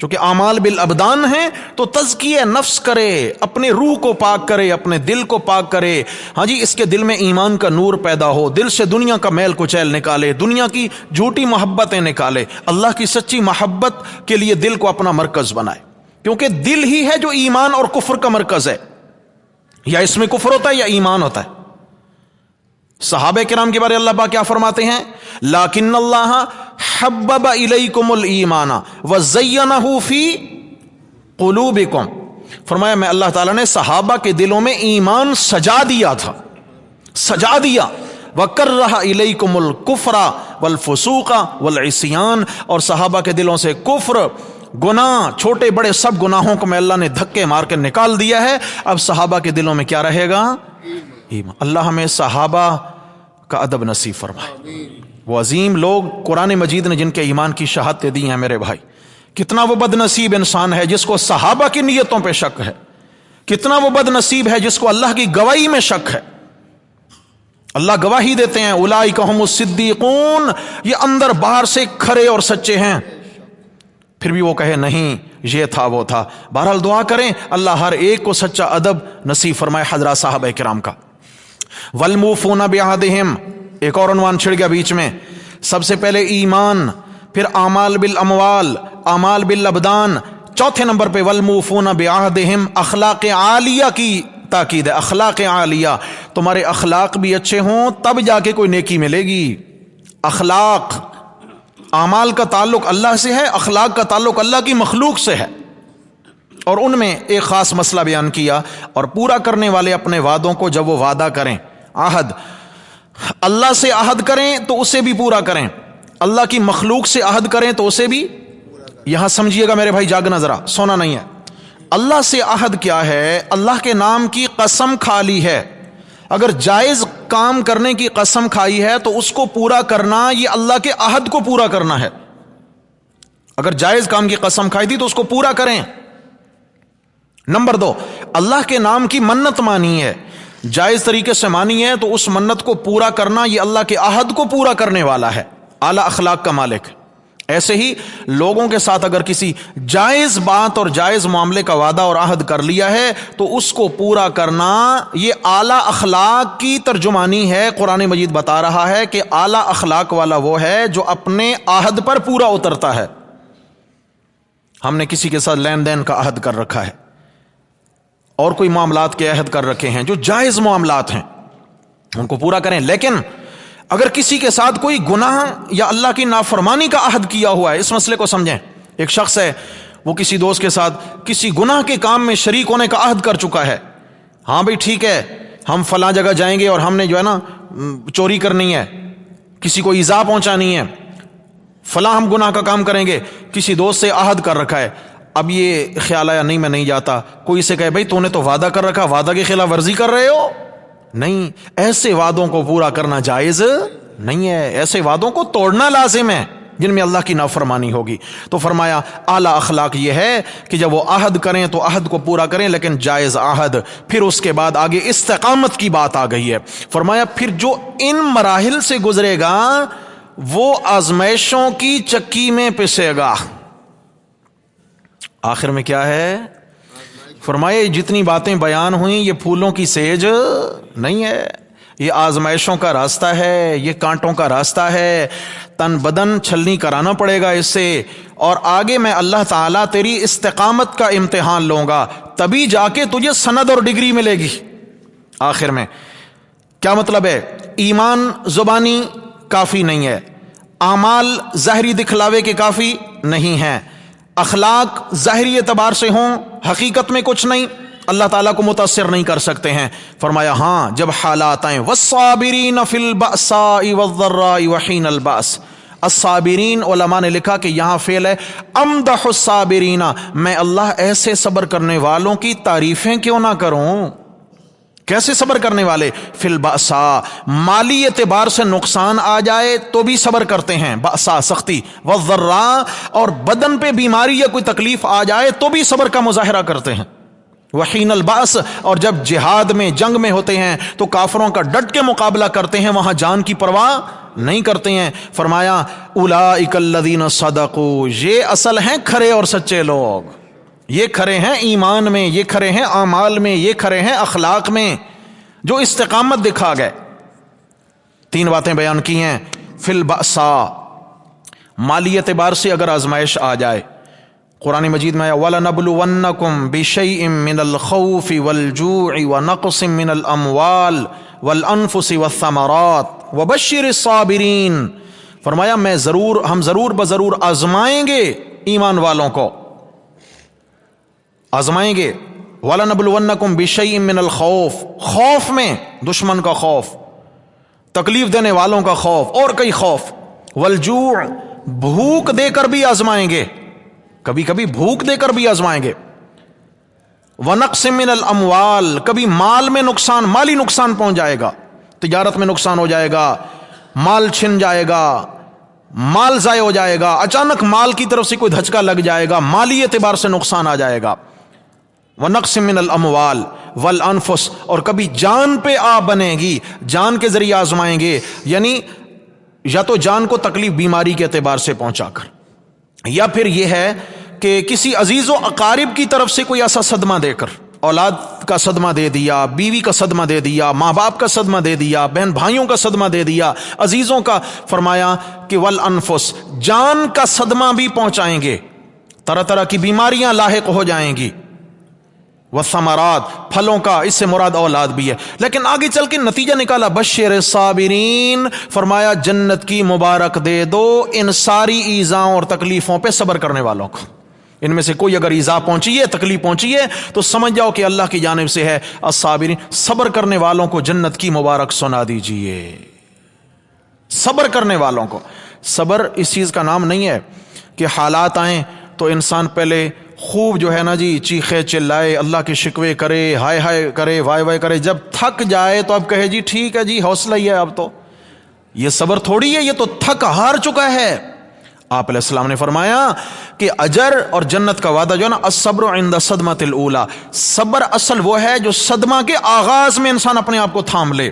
Speaker 1: چونکہ اعمال بالابدان ہیں تو تزکیہ نفس کرے, اپنے روح کو پاک کرے, اپنے دل کو پاک کرے. ہاں جی, اس کے دل میں ایمان کا نور پیدا ہو, دل سے دنیا کا میل کچیل نکالے, دنیا کی جھوٹی محبتیں نکالے, اللہ کی سچی محبت کے لیے دل کو اپنا مرکز بنائے. کیونکہ دل ہی ہے جو ایمان اور کفر کا مرکز ہے. یا اس میں کفر ہوتا ہے یا ایمان ہوتا ہے. صحابہ کرام کے بارے اللہ پاک کیا فرماتے ہیں؟ لیکن اللہ حبب الیکم الایمان وزینہ فی قلوبکم، فرمایا میں اللہ تعالیٰ نے صحابہ کے دلوں میں ایمان سجا دیا تھا، سجا دیا۔ وَكَرَّهَ إِلَيْكُمُ الْكُفْرَ وَالْفُسُوقَ وَالْعِصْيَانَ، اور صحابہ کے دلوں سے کفر، گناہ، چھوٹے بڑے سب گناہوں کو میں اللہ نے دھکے مار کے نکال دیا ہے۔ اب صحابہ کے دلوں میں کیا رہے گا؟ ایمان۔ اللہ ہمیں صحابہ کا ادب نصیب فرمائے۔ وہ عظیم لوگ قرآن مجید نے جن کے ایمان کی شہادتیں دی ہیں میرے بھائی، کتنا وہ بد نصیب انسان ہے جس کو صحابہ کی نیتوں پہ شک ہے، کتنا وہ بد نصیب ہے جس کو اللہ کی گواہی میں شک ہے۔ اللہ گواہی دیتے ہیں اولئک ھم الصدیقون، یہ اندر باہر سے کھرے اور سچے ہیں، پھر بھی وہ کہے نہیں یہ تھا وہ تھا۔ بہرحال دعا کریں اللہ ہر ایک کو سچا ادب نصیب فرمائے حضرات صحابہ کرام کا۔ والموفون بعہدہم، ایک اور عنوان چھڑ گیا بیچ میں، سب سے پہلے ایمان، پھر اعمال بالاموال، اعمال بالابدان، چوتھے نمبر پہ والموفون بعہدہم، اخلاق عالیہ کی تاکید ہے۔ اخلاق عالیہ، تمہارے اخلاق بھی اچھے ہوں تب جا کے کوئی نیکی ملے گی۔ اخلاق، اعمال کا تعلق اللہ سے ہے، اخلاق کا تعلق اللہ کی مخلوق سے ہے، اور ان میں ایک خاص مسئلہ بیان کیا۔ اور پورا کرنے والے اپنے وعدوں کو جب وہ وعدہ کریں، عہد اللہ سے عہد کریں تو اسے بھی پورا کریں، اللہ کی مخلوق سے عہد کریں تو اسے بھی، یہاں سمجھیے گا میرے بھائی، جاگنا ذرا، سونا نہیں ہے۔ اللہ سے عہد کیا ہے؟ اللہ کے نام کی قسم کھا لی ہے، اگر جائز کام کرنے کی قسم کھائی ہے تو اس کو پورا کرنا یہ اللہ کے عہد کو پورا کرنا ہے۔ اگر جائز کام کی قسم کھائی تھی تو اس کو پورا کریں۔ نمبر 2، اللہ کے نام کی منت مانی ہے، جائز طریقے سے مانی ہے تو اس منت کو پورا کرنا یہ اللہ کے عہد کو پورا کرنے والا ہے، اعلیٰ اخلاق کا مالک۔ ایسے ہی لوگوں کے ساتھ اگر کسی جائز بات اور جائز معاملے کا وعدہ اور عہد کر لیا ہے تو اس کو پورا کرنا یہ اعلیٰ اخلاق کی ترجمانی ہے۔ قرآن مجید بتا رہا ہے کہ اعلیٰ اخلاق والا وہ ہے جو اپنے عہد پر پورا اترتا ہے۔ ہم نے کسی کے ساتھ لین دین کا عہد کر رکھا ہے اور کوئی معاملات کے عہد کر رکھے ہیں جو جائز معاملات ہیں، ان کو پورا کریں۔ لیکن اگر کسی کے ساتھ کوئی گناہ یا اللہ کی نافرمانی کا عہد کیا ہوا ہے، اس مسئلے کو سمجھیں۔ ایک شخص ہے وہ کسی دوست کے ساتھ کسی گناہ کے کام میں شریک ہونے کا عہد کر چکا ہے، ہاں بھئی ٹھیک ہے ہم فلاں جگہ جائیں گے اور ہم نے جو ہے نا چوری کرنی ہے، کسی کو ایذا پہنچانی ہے، فلاں ہم گناہ کا کام کریں گے، کسی دوست سے عہد کر رکھا ہے۔ اب یہ خیال آیا نہیں میں نہیں جاتا، کوئی سے کہے بھائی تو نے تو وعدہ کر رکھا، وعدہ کی خلاف ورزی کر رہے ہو؟ نہیں، ایسے وعدوں کو پورا کرنا جائز نہیں ہے، ایسے وعدوں کو توڑنا لازم ہے جن میں اللہ کی نافرمانی ہوگی۔ تو فرمایا اعلیٰ اخلاق یہ ہے کہ جب وہ عہد کریں تو عہد کو پورا کریں، لیکن جائز عہد۔ پھر اس کے بعد آگے استقامت کی بات آ گئی ہے، فرمایا پھر جو ان مراحل سے گزرے گا وہ آزمائشوں کی چکی میں پسے گا۔ آخر میں کیا ہے؟ فرمائے جتنی باتیں بیان ہوئیں یہ پھولوں کی سیج نہیں ہے، یہ آزمائشوں کا راستہ ہے، یہ کانٹوں کا راستہ ہے، تن بدن چھلنی کرانا پڑے گا اس سے، اور آگے میں اللہ تعالیٰ تیری استقامت کا امتحان لوں گا، تبھی جا کے تجھے سند اور ڈگری ملے گی۔ آخر میں کیا مطلب ہے؟ ایمان زبانی کافی نہیں ہے، اعمال ظاہری دکھلاوے کے کافی نہیں ہیں، اخلاق ظاہری اعتبار سے ہوں حقیقت میں کچھ نہیں، اللہ تعالیٰ کو متاثر نہیں کر سکتے ہیں۔ فرمایا ہاں جب حالات آئیں، والصابرین فی البأساء والضراء وحین البأس۔ الصابرین علماء نے لکھا کہ یہاں فعل ہے امدح الصابرین، میں اللہ ایسے صبر کرنے والوں کی تعریفیں کیوں نہ کروں؟ کیسے صبر کرنے والے؟ فی البأساء، مالی اعتبار سے نقصان آ جائے تو بھی صبر کرتے ہیں، بأساء سختی، والضراء، اور بدن پہ بیماری یا کوئی تکلیف آ جائے تو بھی صبر کا مظاہرہ کرتے ہیں، وحین البأس، اور جب جہاد میں جنگ میں ہوتے ہیں تو کافروں کا ڈٹ کے مقابلہ کرتے ہیں، وہاں جان کی پرواہ نہیں کرتے ہیں۔ فرمایا اولئک الذین صدقوا، یہ اصل ہیں کھرے اور سچے لوگ، یہ کھرے ہیں ایمان میں، یہ کھرے ہیں اعمال میں، یہ کھرے ہیں اخلاق میں، جو استقامت دکھا گئے۔ 3 باتیں بیان کی ہیں۔ فی البأساء، مالی اعتبار سے اگر آزمائش آ جائے قرآن مجید میں آیا وَلَنَبْلُوَنَّكُمْ بِشَيْءٍ مِّنَ الْخَوْفِ وَالْجُوعِ وَنَقْصٍ مِّنَ الْأَمْوَالِ وَالْأَنفُسِ وَالثَّمَرَاتِ وَبَشِّرِ الصَّابِرِينَ، فرمایا ہم ضرور بضرور آزمائیں گے ایمان والوں کو، آزمائیں گے۔ وَلَنَبْلُوَنَّكُمْ بِشَيْءٍ مِّنَ الْخَوْفِ، خوف میں دشمن کا خوف، تکلیف دینے والوں کا خوف اور کئی خوف، والجوع، بھوک دے کر بھی آزمائیں گے، کبھی کبھی بھوک دے کر بھی آزمائیں گے، ونقص من الاموال، کبھی مال میں نقصان، مالی نقصان پہنچ جائے گا، تجارت میں نقصان ہو جائے گا، مال چھن جائے گا، مال ضائع ہو جائے گا، اچانک مال کی طرف سے کوئی دھچکا لگ جائے گا، مالی اعتبار سے نقصان آ جائے گا، ونقص من الاموال والانفس، اور کبھی جان پہ آ بنے گی، جان کے ذریعے آزمائیں گے، یعنی یا تو جان کو تکلیف بیماری کے اعتبار سے پہنچا کر، یا پھر یہ ہے کہ کسی عزیز و اقارب کی طرف سے کوئی ایسا صدمہ دے کر، اولاد کا صدمہ دے دیا، بیوی کا صدمہ دے دیا، ماں باپ کا صدمہ دے دیا، بہن بھائیوں کا صدمہ دے دیا، عزیزوں کا، فرمایا کہ والانفس، جان کا صدمہ بھی پہنچائیں گے، طرح طرح کی بیماریاں لاحق ہو جائیں گی، والثمرات، پھلوں کا، اس سے مراد اولاد بھی ہے، لیکن آگے چل کے نتیجہ نکالا بشر الصابرین، فرمایا جنت کی مبارک دے دو ان ساری ایذاؤں اور تکلیفوں پہ صبر کرنے والوں کو، ان میں سے کوئی اگر ایذا پہنچی ہے، تکلیف پہنچی ہے، تو سمجھ جاؤ کہ اللہ کی جانب سے ہے، الصابرین، صبر کرنے والوں کو جنت کی مبارک سنا دیجئے، صبر کرنے والوں کو۔ صبر اس چیز کا نام نہیں ہے کہ حالات آئیں تو انسان پہلے خوب جو ہے نا جی چیخے چلائے، اللہ کے شکوے کرے، ہائے ہائے کرے، وائے وائے کرے، جب تھک جائے تو اب کہے جی ٹھیک ہے جی حوصلہ ہی ہے، اب تو یہ صبر تھوڑی ہے، یہ تو تھک ہار چکا ہے۔ آپ علیہ السلام نے فرمایا کہ اجر اور جنت کا وعدہ جو ہے نا، الصبر عند الصدمۃ الاولی، صبر اصل وہ ہے جو صدمہ کے آغاز میں انسان اپنے آپ کو تھام لے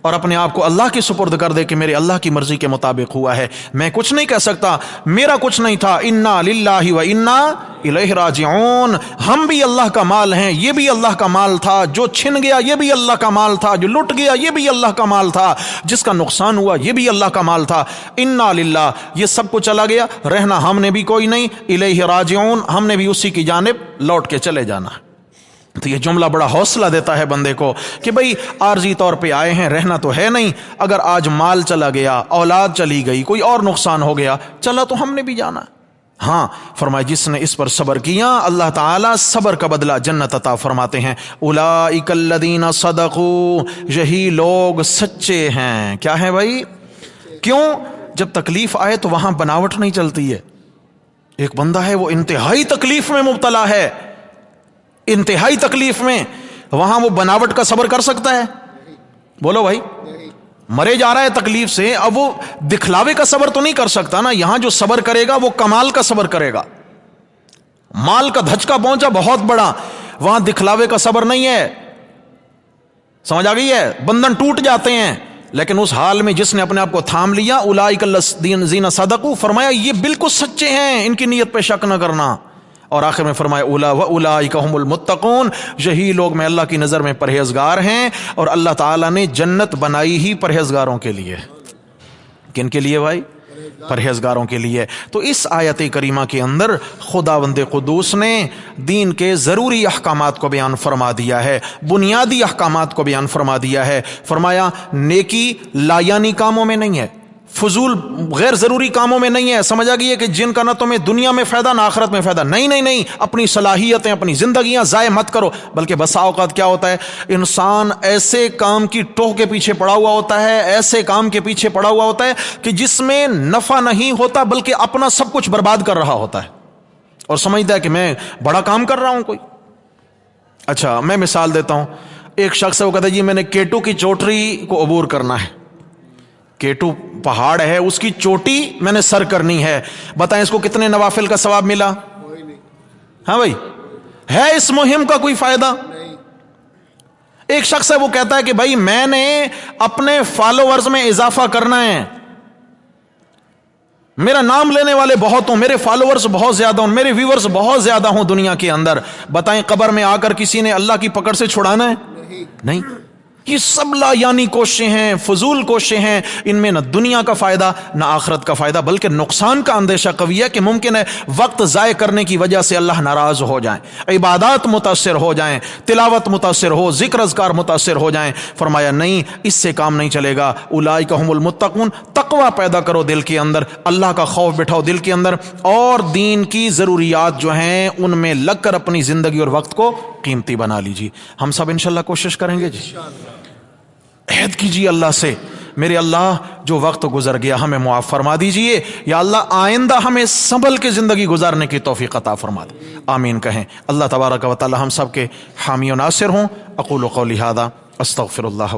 Speaker 1: اور اپنے آپ کو اللہ کے سپرد کر دے کہ میرے اللہ کی مرضی کے مطابق ہوا ہے، میں کچھ نہیں کہہ سکتا، میرا کچھ نہیں تھا، انا للہ و انا الیہ راجعون، ہم بھی اللہ کا مال ہیں، یہ بھی اللہ کا مال تھا، جو چھن گیا یہ بھی اللہ کا مال تھا، جو لٹ گیا یہ بھی اللہ کا مال تھا، جس کا نقصان ہوا یہ بھی اللہ کا مال تھا، انا للہ، یہ سب کو چلا گیا، رہنا ہم نے بھی کوئی نہیں، الیہ راجعون، ہم نے بھی اسی کی جانب لوٹ کے چلے جانا۔ تو یہ جملہ بڑا حوصلہ دیتا ہے بندے کو کہ بھئی عارضی طور پہ آئے ہیں، رہنا تو ہے نہیں، اگر آج مال چلا گیا، اولاد چلی گئی، کوئی اور نقصان ہو گیا، چلا تو ہم نے بھی جانا۔ ہاں فرمایا جس نے اس پر صبر کیا، اللہ تعالیٰ صبر کا بدلہ جنت عطا فرماتے ہیں۔ اولئک الذین صدقوا، یہی لوگ سچے ہیں۔ کیا ہے بھائی؟ کیوں؟ جب تکلیف آئے تو وہاں بناوٹ نہیں چلتی ہے۔ ایک بندہ ہے وہ انتہائی تکلیف میں مبتلا ہے، انتہائی تکلیف میں، وہاں وہ بناوٹ کا صبر کر سکتا ہے؟ بولو بھائی، مرے جا رہا ہے تکلیف سے، اب وہ دکھلاوے کا صبر تو نہیں کر سکتا نا، یہاں جو صبر کرے گا وہ کمال کا صبر کرے گا۔ مال کا دھچکا پہنچا بہت بڑا، وہاں دکھلاوے کا صبر نہیں ہے، سمجھ آ گئی ہے؟ بندھن ٹوٹ جاتے ہیں، لیکن اس حال میں جس نے اپنے آپ کو تھام لیا، اولئک الذین صدقوا، فرمایا یہ بالکل سچے ہیں، ان کی نیت پہ شک نہ کرنا۔ اور آخر میں فرمایا اولئک هم المتقون، یہی لوگ میں اللہ کی نظر میں پرہیزگار ہیں، اور اللہ تعالیٰ نے جنت بنائی ہی پرہیزگاروں کے لیے۔ کن کے لیے بھائی؟ پرہیزگاروں کے لیے۔ تو اس آیت کریمہ کے اندر خداوند قدوس نے دین کے ضروری احکامات کو بیان فرما دیا ہے، بنیادی احکامات کو بیان فرما دیا ہے۔ فرمایا نیکی لایانی کاموں میں نہیں ہے، فضول غیر ضروری کاموں میں نہیں ہے، سمجھ آ گئی ہے کہ جن کا نہ تمہیں دنیا میں فائدہ نہ آخرت میں فائدہ، نہیں نہیں نہیں، اپنی صلاحیتیں، اپنی زندگیاں ضائع مت کرو۔ بلکہ بسا اوقات کیا ہوتا ہے، انسان ایسے کام کی ٹوہ کے پیچھے پڑا ہوا ہوتا ہے، ایسے کام کے پیچھے پڑا ہوا ہوتا ہے کہ جس میں نفع نہیں ہوتا بلکہ اپنا سب کچھ برباد کر رہا ہوتا ہے، اور سمجھتا ہے کہ میں بڑا کام کر رہا ہوں کوئی۔ اچھا میں مثال دیتا ہوں، ایک شخص ہے، وہ کہتا ہے جی میں نے کیٹو کی چوٹی کو عبور کرنا ہے، کیٹو پہاڑ ہے، اس کی چوٹی میں نے سر کرنی ہے، بتائیں اس کو کتنے نوافل کا ثواب ملا؟ ہاں بھائی، ہے اس مہم کا کوئی فائدہ؟ ایک شخص ہے وہ کہتا ہے کہ بھائی میں نے اپنے فالوورز میں اضافہ کرنا ہے، میرا نام لینے والے بہت ہوں، میرے فالوورز بہت زیادہ ہوں، میرے ویورز بہت زیادہ ہوں دنیا کے اندر، بتائیں قبر میں آ کر کسی نے اللہ کی پکڑ سے چھڑانا ہے؟ نہیں۔ یہ سب لا یعنی کوششیں ہیں، فضول کوششیں ہیں، ان میں نہ دنیا کا فائدہ نہ آخرت کا فائدہ، بلکہ نقصان کا اندیشہ قوی ہے کہ ممکن ہے وقت ضائع کرنے کی وجہ سے اللہ ناراض ہو جائیں، عبادات متاثر ہو جائیں، تلاوت متاثر ہو، ذکر اذکار متاثر ہو جائیں۔ فرمایا نہیں، اس سے کام نہیں چلے گا۔ اولئک هم المتقون، تقوی پیدا کرو دل کے اندر، اللہ کا خوف بٹھاؤ دل کے اندر، اور دین کی ضروریات جو ہیں ان میں لگ کر اپنی زندگی اور وقت کو قیمتی بنا لیجیے۔ ہم سب انشاءاللہ کوشش کریں گے جی، عہد کیجیے اللہ سے، میرے اللہ جو وقت گزر گیا ہمیں معاف فرما دیجئے، یا اللہ آئندہ ہمیں سنبھل کے زندگی گزارنے کی توفیق عطا فرما دے، آمین کہیں۔ اللہ تبارک و تعالی ہم سب کے حامی و ناصر ہوں۔ اقول قولی ھذا استغفر اللہ